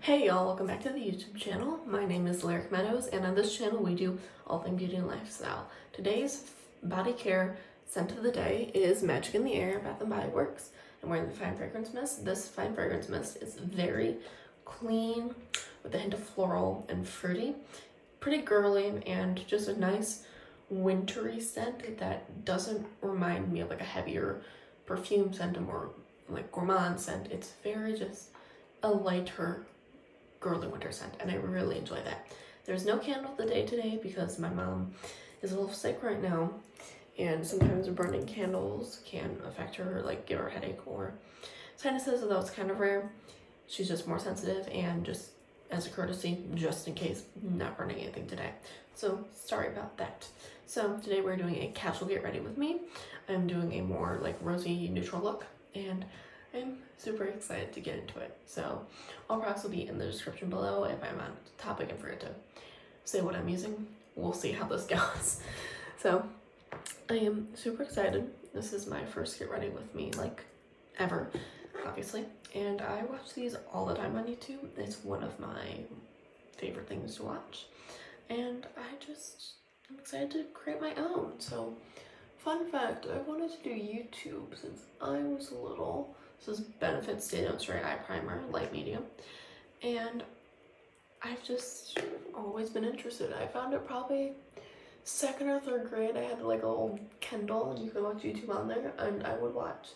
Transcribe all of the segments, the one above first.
Hey y'all, welcome back to the YouTube channel. My name is Lyric Meadows, and on this channel we do all things beauty and lifestyle. Today's body care scent of the day is Magic in the Air, Bath & Body Works. I'm wearing the Fine Fragrance Mist. This Fine Fragrance Mist is very clean with a hint of floral and fruity. Pretty girly and just a nice wintry scent that doesn't remind me of like a heavier perfume scent, a more like gourmand scent. It's very just a lighter girly winter scent, and I really enjoy that. There's no candle of the day today because my mom is a little sick right now, and sometimes burning candles can affect her, like give her a headache or sinuses, although it's kind of rare. She's just more sensitive, and just as a courtesy, just in case, not burning anything today. So sorry about that. So today we're doing a casual get ready with me. I'm doing a more like rosy neutral look, and I'm super excited to get into it. So all products will be in the description below. If I'm on topic and forget to say what I'm using, we'll see how this goes. So I am super excited. This is my first get ready with me, like ever, obviously. And I watch these all the time on YouTube. It's one of my favorite things to watch. And I'm excited to create my own. So fun fact, I wanted to do YouTube since I was little. This is Benefit Stay Don't Stray Eye Primer, light medium, and I've just always been interested. I found it probably 2nd or 3rd grade. I had like a little Kindle, and you could watch YouTube on there, and I would watch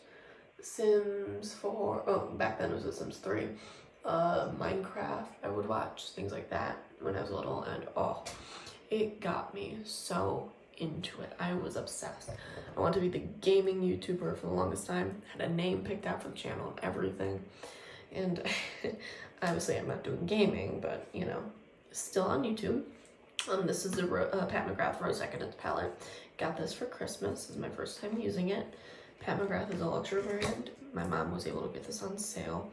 Sims 4, oh, back then it was The Sims 3, Minecraft. I would watch things like that when I was little, and oh, it got me so into it. I was obsessed. I wanted to be the gaming YouTuber for the longest time. Had a name picked out for the channel and everything. And obviously I'm not doing gaming, but you know, still on YouTube. This is the Pat McGrath Rose Decadence palette. Got this for Christmas. This is my first time using it. Pat McGrath is a luxury brand. My mom was able to get this on sale,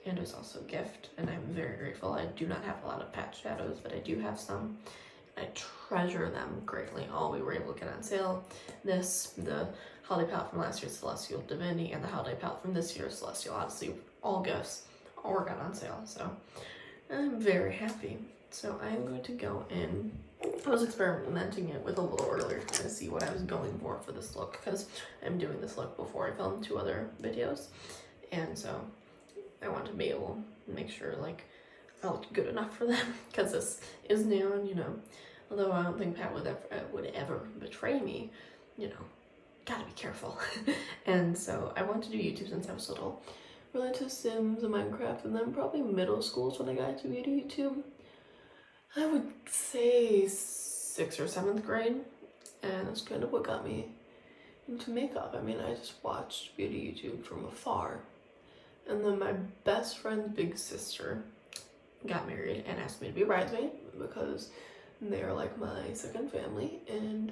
and it was also a gift, and I'm very grateful. I do not have a lot of patch shadows, but I do have some. I treasure them greatly. All we were able to get on sale. This, the holiday palette from last year's Celestial Divinity, and the holiday palette from this year's Celestial Odyssey. All gifts, all were got on sale. So I'm very happy. So I'm going to go in. I was experimenting it with a little earlier to see what I was going for this look, because I'm doing this look before I filmed 2 other videos, and so I want to be able to make sure like I looked good enough for them, because this is new, and you know, although I don't think Pat would ever betray me, you know, gotta be careful. And so I wanted to do YouTube since I was little, really into Sims and Minecraft, and then probably middle school is when I got into beauty YouTube. I would say 6th or 7th grade, and that's kind of what got me into makeup. I mean, I just watched beauty YouTube from afar, and then my best friend's big sister got married and asked me to be a bridesmaid because they're like my second family, and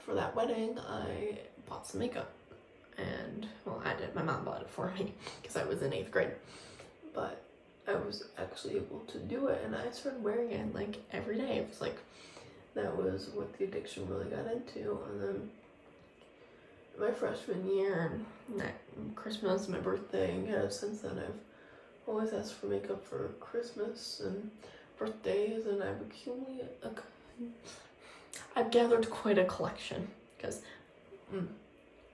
for that wedding I bought some makeup. And well, I did, my mom bought it for me because I was in 8th grade, but I was actually able to do it, and I started wearing it like every day. It was like, that was what the addiction really got into. And then my freshman year and that Christmas, my birthday, and kind of since then I've always asked for makeup for Christmas and birthdays, and I've gathered quite a collection, because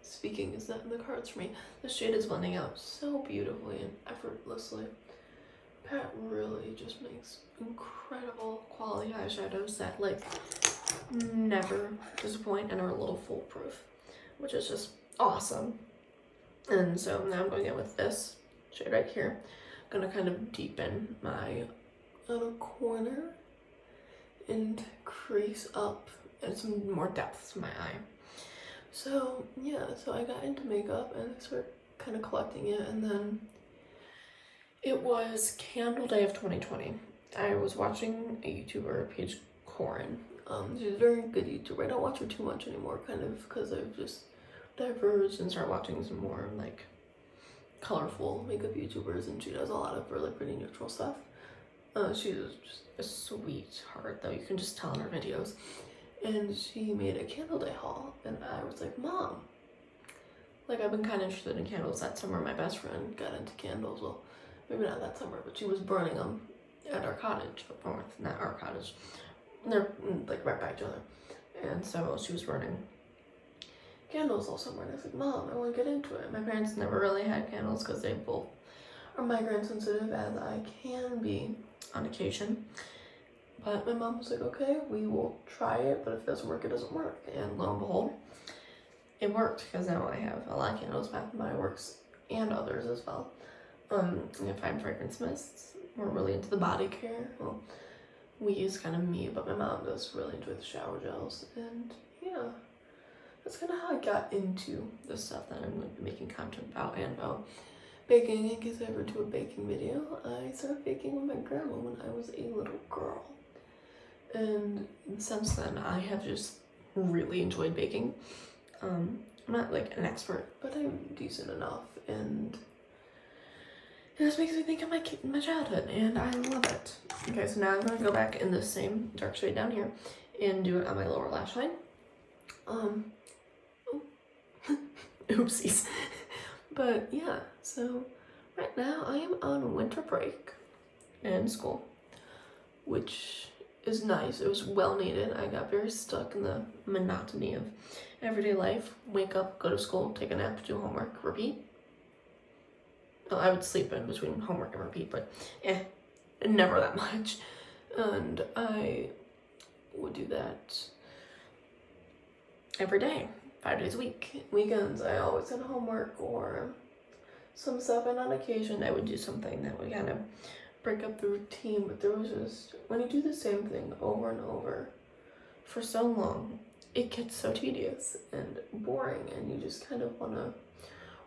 speaking is not in the cards for me. The shade is blending out so beautifully and effortlessly. Pat really just makes incredible quality eyeshadows that like never disappoint and are a little foolproof, which is just awesome. And so now I'm going in with this shade right here. I'm gonna kind of deepen my outer corner and crease up and some more depth to my eye. So yeah, so I got into makeup and I started kind of collecting it, and then it was Candle Day of 2020. I was watching a YouTuber, Paige Corin. She's a very good YouTuber. I don't watch her too much anymore, kind of because I've just diverged and started watching some more like colorful makeup YouTubers, and she does a lot of really pretty neutral stuff. She's just a sweetheart, though. You can just tell in her videos. And she made a Candle Day haul, and I was like, Mom, like I've been kind of interested in candles that summer. My best friend got into candles. Well, maybe not that summer, but she was burning them at our cottage up north. Not our cottage. They're like right by each other. And so she was burning candles all summer. And I was like, Mom, I want to get into it. My parents never really had candles because they both are migraine sensitive, as I can be on occasion. But my mom was like, okay, we will try it, but if it doesn't work, it doesn't work. And lo and behold, it worked, because now I have a lot of candles, Bath and Body Works, and others as well. I find fragrance mists. We're really into the body care. Well, we use kind of me, but my mom does really enjoy the shower gels. And yeah, that's kind of how I got into the stuff that I'm going to be making content about, and about baking. In case I ever do a baking video, I started baking with my grandma when I was a little girl. And since then, I have just really enjoyed baking. I'm not like an expert, but I'm decent enough, and it just makes me think of my childhood, and I love it. Okay, so now I'm gonna go back in the same dark shade down here and do it on my lower lash line. Oopsies. But yeah, so right now I am on winter break in school, which is nice. It was well needed. I got very stuck in the monotony of everyday life. Wake up, go to school, take a nap, do homework, repeat. Well, I would sleep in between homework and repeat, but never that much. And I would do that every day, 5 days a week. Weekends, I always had homework or some stuff, and on occasion I would do something that would kind of break up the routine. But there was just, when you do the same thing over and over for so long, it gets so tedious and boring, and you just kind of want to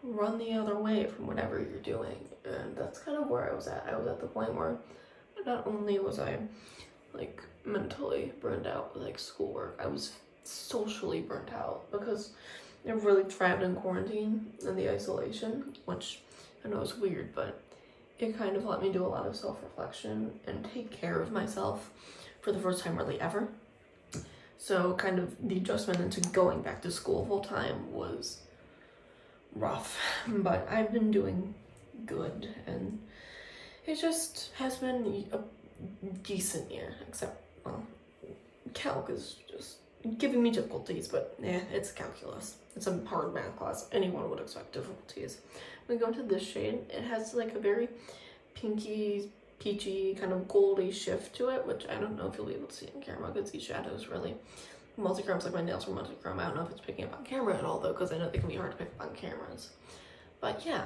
run the other way from whatever you're doing. And that's kind of where I was at. I was at the point where not only was I like mentally burned out with like schoolwork, I was socially burnt out, because I really thrived in quarantine and the isolation, which I know is weird, but it kind of let me do a lot of self-reflection and take care of myself for the first time really ever. So kind of the adjustment into going back to school full time was rough, but I've been doing good, and it just has been a decent year, except, well, calc is just giving me difficulties, but it's calculus. It's a hard math class. Anyone would expect difficulties. When we go into this shade, it has like a very pinky, peachy, kind of goldy shift to it, which I don't know if you'll be able to see on camera, because these shadows really multi-chromes, like my nails were multi-chrome. I don't know if it's picking up on camera at all, though, because I know they can be hard to pick up on cameras. But yeah,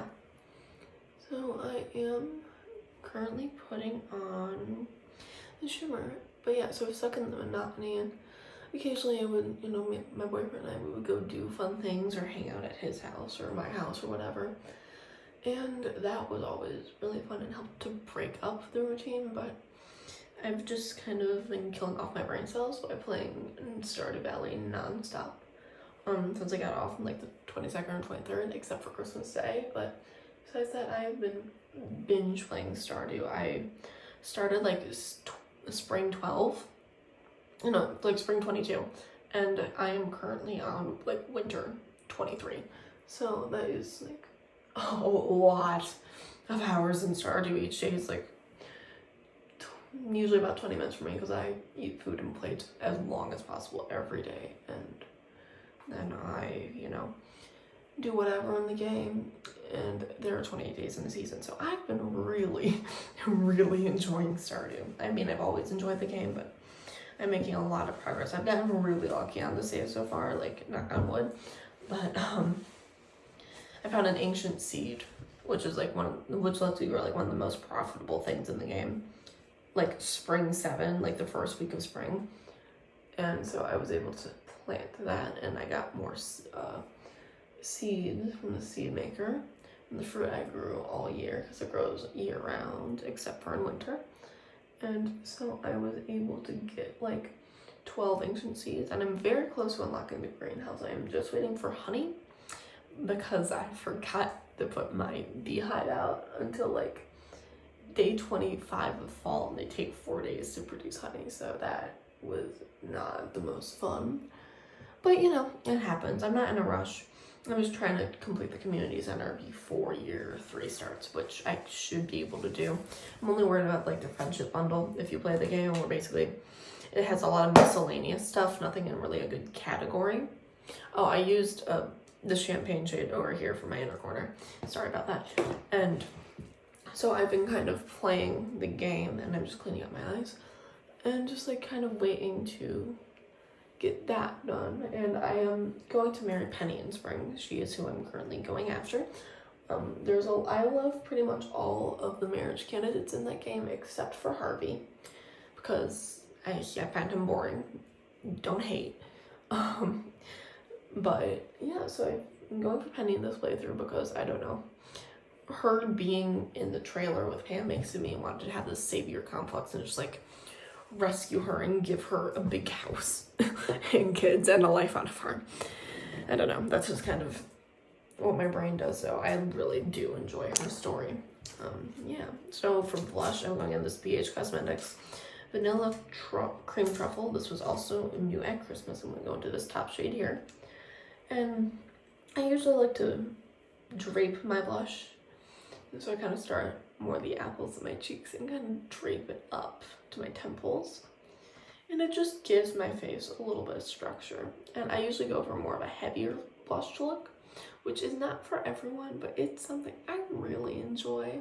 so I am currently putting on the shimmer. But yeah, so I'm stuck in the monotony, and occasionally I would, you know, my boyfriend and I, we would go do fun things or hang out at his house or my house or whatever. And that was always really fun and helped to break up the routine. But I've just kind of been killing off my brain cells by playing in Stardew Valley non-stop. Since I got off on like the 22nd or 23rd, except for Christmas Day. But besides that, I've been binge playing Stardew. I started like spring 12. No, like spring 22. And I am currently on like winter 23. So that is like a lot of hours in Stardew. Each day is like usually about 20 minutes for me, because I eat food and play as long as possible every day, and then I, you know, do whatever in the game, and there are 28 days in the season, so I've been really, really enjoying Stardew. I mean, I've always enjoyed the game, but I'm making a lot of progress. I've gotten really lucky on the save so far, like, knock on wood, but I found an ancient seed, which is like which lets you grow like one of the most profitable things in the game. Like spring 7, like the first week of spring. And so I was able to plant that, and I got more seeds from the seed maker. And the fruit I grew all year, because it grows year round except for in winter. And so I was able to get like 12 ancient seeds, and I'm very close to unlocking the greenhouse. I am just waiting for honey, because I forgot to put my beehive out until like day 25 of fall, and they take 4 days to produce honey, so that was not the most fun. But you know, it happens. I'm not in a rush. I'm just trying to complete the community center before year 3 starts, which I should be able to do. I'm only worried about like the friendship bundle if you play the game, where basically it has a lot of miscellaneous stuff, nothing in really a good category. Oh, I used the champagne shade over here for my inner corner. Sorry about that. And so I've been kind of playing the game, and I'm just cleaning up my eyes and just like kind of waiting to get that done. And I am going to marry Penny in spring. She is who I'm currently going after. I love pretty much all of the marriage candidates in that game except for Harvey, because I find him boring. Don't hate. But yeah, so I'm going for Penny in this playthrough because I don't know. Her being in the trailer with Pam makes me want to have this savior complex and just like rescue her and give her a big house and kids and a life on a farm. I don't know, that's just kind of what my brain does, so I really do enjoy her story. Yeah, so for blush, I'm going in this BH Cosmetics Vanilla Cream Truffle. This was also new at Christmas. I'm going to go into this top shade here. And I usually like to drape my blush, and so I kind of start more the apples of my cheeks and kind of drape it up to my temples, and it just gives my face a little bit of structure. And I usually go for more of a heavier blush look, which is not for everyone, but it's something I really enjoy.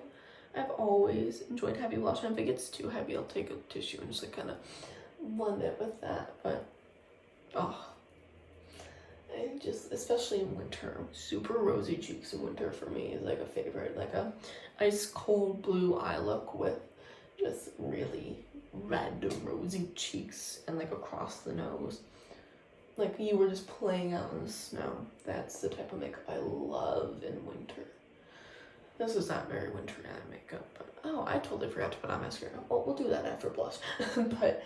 I've always enjoyed heavy blush, and if it gets too heavy, I'll take a tissue and just like kind of blend it with that. But I just, especially in winter, super rosy cheeks in winter for me is like a favorite. Like a ice cold blue eye look with just really red rosy cheeks and like across the nose, like you were just playing out in the snow. That's the type of makeup I love in winter. This is not very winter makeup, but oh, I totally forgot to put on mascara. Well, we'll do that after blush. But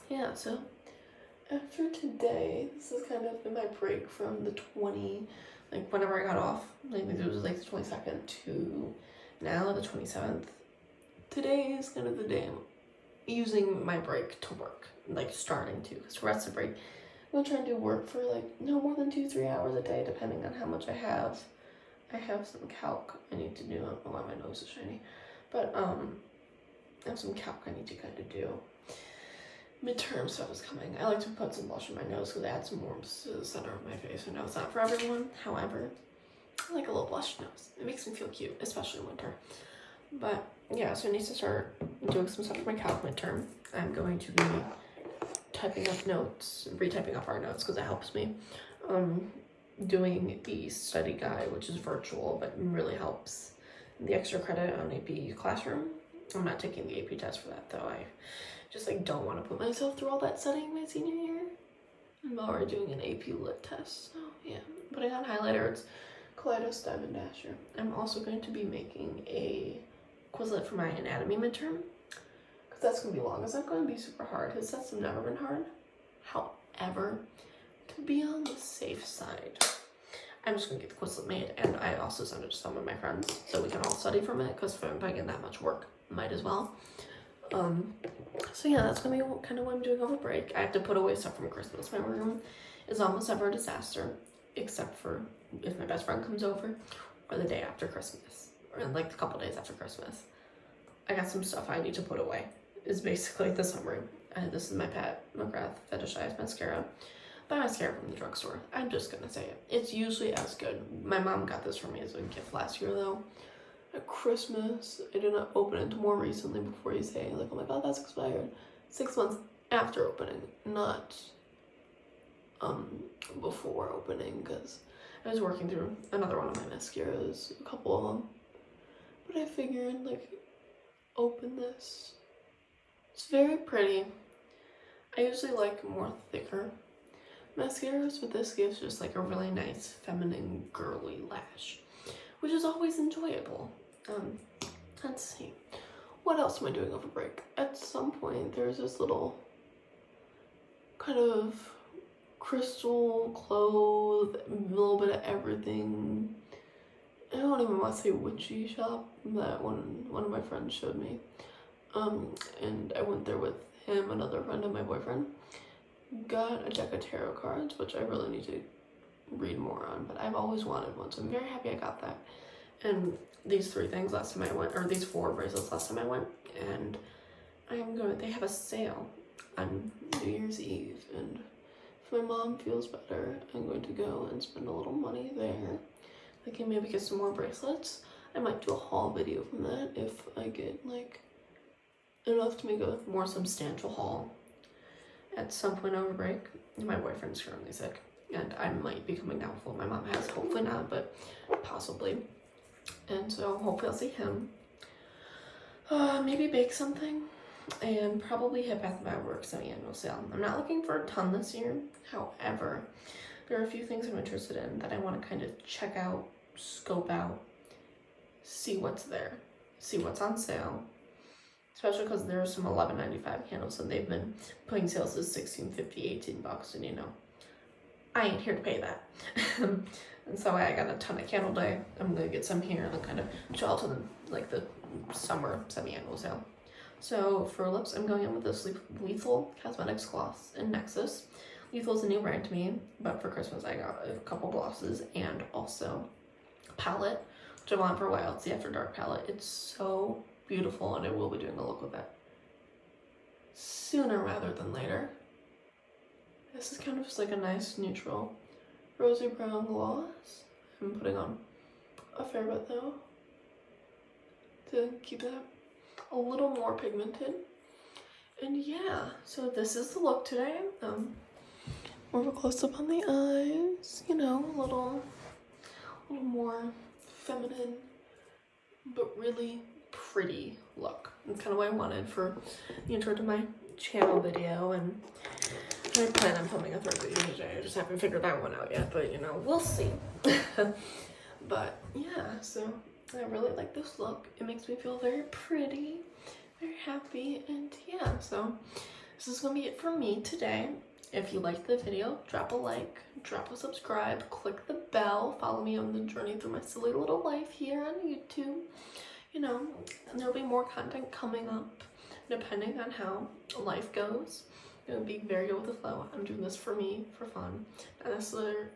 yeah, so after today, this is kind of been my break from the like whenever I got off, like it was like the 22nd to now the 27th. Today is kind of the day I'm using my break to work, like starting to, because the rest of the break, I'm gonna try and do work for like no more than 2-3 hours a day, depending on how much I have. I have some calc I need to do. I don't know why my nose is shiny, but I have some calc I need to kind of do. Midterm stuff is coming. I like to put some blush on my nose because it adds some warmth to the center of my face. I know it's not for everyone, however, I like a little blush nose. It makes me feel cute, especially in winter. But yeah, so I need to start doing some stuff for my calc midterm. I'm going to be typing up notes, retyping up our notes because it helps me. Doing the study guide, which is virtual, but really helps. The extra credit on AP Classroom. I'm not taking the AP test for that though. I just like don't want to put myself through all that studying my senior year. I'm already doing an AP Lit test, so yeah. Putting on highlighter, it's Kaleidos Diamond Dasher. I'm also going to be making a Quizlet for my anatomy midterm, because that's going to be long. It's not going to be super hard. His tests have never been hard. However, to be on the safe side, I'm just going to get the Quizlet made, and I also send it to some of my friends so we can all study from it, because if I'm putting in that much work, might as well. So yeah, that's gonna be kind of what I'm doing over break. I have to put away stuff from Christmas. My room is almost ever a disaster, except for if my best friend comes over or the day after Christmas, or like a couple days after Christmas. I got some stuff I need to put away, is basically the summary. This is my pet McGrath Fetishized Mascara. Buy mascara from the drugstore. I'm just gonna say it. It's usually as good. My mom got this for me as a gift last year though. At Christmas, I did not open it more recently before you say, like, oh my god, that's expired. 6 months after opening, not before opening, because I was working through another one of my mascaras, a couple of them. But I figured, like, open this. It's very pretty. I usually like more thicker mascaras, but this gives just like a really nice feminine girly lash, which is always enjoyable. Let's see, what else am I doing over break? At some point there's this little kind of crystal clothes, a little bit of everything, I don't even want to say witchy shop that one of my friends showed me, and I went there with him, another friend, and my boyfriend. Got a deck of tarot cards, which I really need to read more on, but I've always wanted one, so I'm very happy I got that. And these 3 things last time I went, or these 4 bracelets last time I went, and they have a sale on New Year's Eve, and if my mom feels better, I'm going to go and spend a little money there. I can maybe get some more bracelets. I might do a haul video from that if I get like enough to make a more substantial haul at some point over break. My boyfriend's currently sick, and I might be coming down with what my mom has. Hopefully not, but possibly. And so hopefully I'll see him. Maybe bake something, and probably hit Bath & Body Works semi-annual sale. I'm not looking for a ton this year. However, there are a few things I'm interested in that I want to kind of check out, scope out, see what's there, see what's on sale. Especially because there are some $11.95 candles, and they've been putting sales as $16.50, $18, and you know, I ain't here to pay that. And so I got a ton of Candle Day. I'm gonna get some here and then kind of chill out to the summer semi-annual sale. So for lips, I'm going in with this Lethal Cosmetics gloss in Nexus. Lethal is a new brand to me, but for Christmas I got a couple glosses and also a palette, which I've wanted for a while. It's the After Dark palette. It's so beautiful, and I will be doing a look with that sooner rather than later. This is kind of just like a nice neutral rosy brown gloss. I'm putting on a fair bit though to keep that a little more pigmented. And yeah, so this is the look today. More of a close up on the eyes, you know, a little more feminine, but really pretty look. It's kind of what I wanted for the intro to my channel video, and I plan on filming a 3rd video today. I just haven't figured that one out yet, but you know, we'll see. But yeah, so I really like this look. It makes me feel very pretty, very happy, and yeah, so this is gonna be it for me today. If you liked the video, drop a like, drop a subscribe, click the bell, follow me on the journey through my silly little life here on YouTube. You know, and there'll be more content coming up depending on how life goes. It'll be very good with the flow. I'm doing this for me, for fun,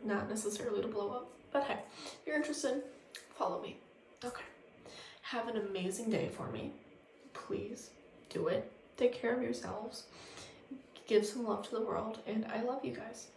not necessarily to blow up. But hey, if you're interested, follow me. Okay. Have an amazing day for me. Please do it. Take care of yourselves. Give some love to the world, and I love you guys.